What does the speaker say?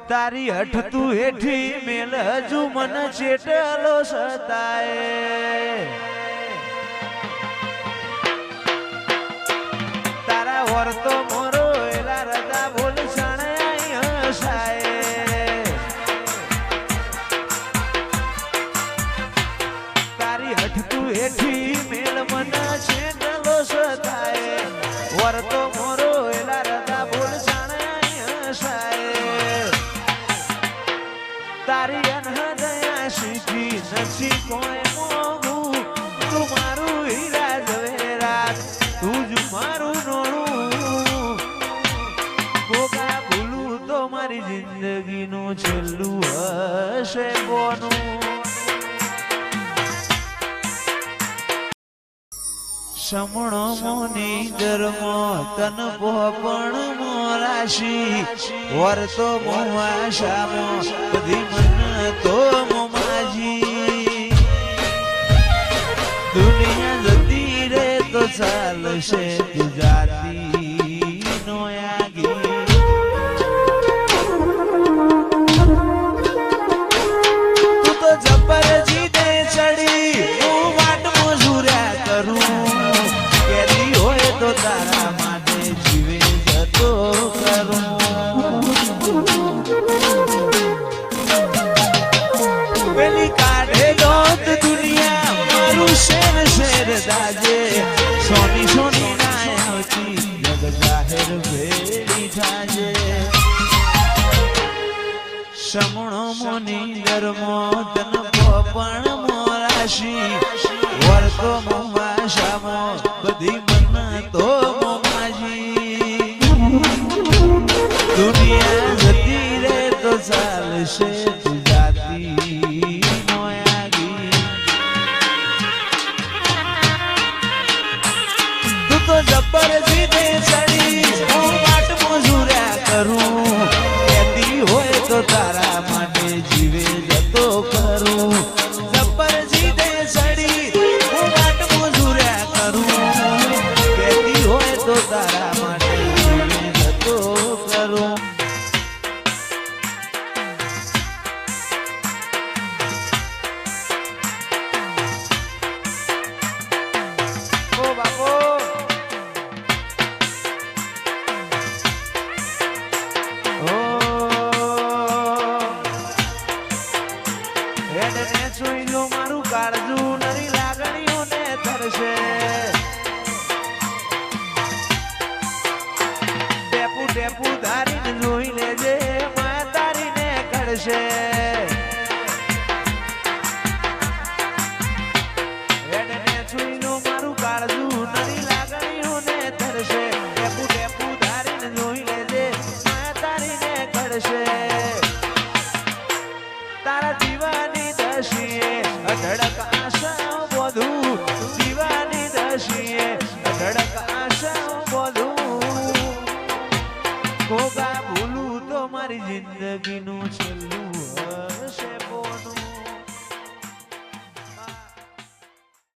તારી હઠ તું હેઠી મેલ હજુ મન ચેટલો સતાય તારા વર્તો મોરો એલા રદા બોલ સણાય હસાય તારી હઠ તું હેઠી મેલ મન ચેટલો સતાય વર્તો મોરો એલા રદા બોલ સણાય હસાય તારી અનહદયા શીખી નથી કોઈ મોગું તું મારું હીરા ઝવેરાત તું જ મારું નોણું ગોગા ભૂલું તો મારી જિંદગીનું છેલ્લું હશે કોનું સમણો મોની ધર્મો તન પોપણ મોરાશી વર્તો મોવાશામો બધી મન તો મોમાજી દુનિયા જતી રે તો ચાલશે તું જાતી નો આગી તું તો જબર જીદે ચડી હું વાટ મજૂર્યા કરું તો તારા માટે જીવે જતો કરું પેલી કાઢે દોત દુનિયા મારું શેર શેર દાજે સોની સોની ના આવતી જગ જાહેર ભેડી થાજે સમણો મોની ધર્મો તન પોપણ મોરાશી વર્તો મોવાશામો બધી તો મોમાજી દુનિયા જતી રે તો ચાલશે તું જાતી નો આગી તું તો જબર જીદે ચડી હું વાટ મજૂર્યા કરું કહેતી હોય તો તારા માટે જીવે જતો કરું જબર જીદે ચડી હું વાટ મજૂર્યા કરું તો તારા માટે જીવે જતો કરું ઓ બાપો ઓ હેડને જોઈ લો મારું કાળજું નરી લાગણીઓને થરશે ટેપુ ધારીને જોઈ લેજે માં તારીને કડશે હેડને જોઈ લો મારું કાળજું નરી લાગણીઓને ધરશે ટેપુ ધારીને જોઈ લેજે માં તારીને કડશે તારા દીવાની દશીએ અઢળક આશા બોધું દીવાની દશીએ અઢળક આશા બોધું ગોગા ભૂલું તો મારી જિંદગીનું છેલ્લું હશે પોનું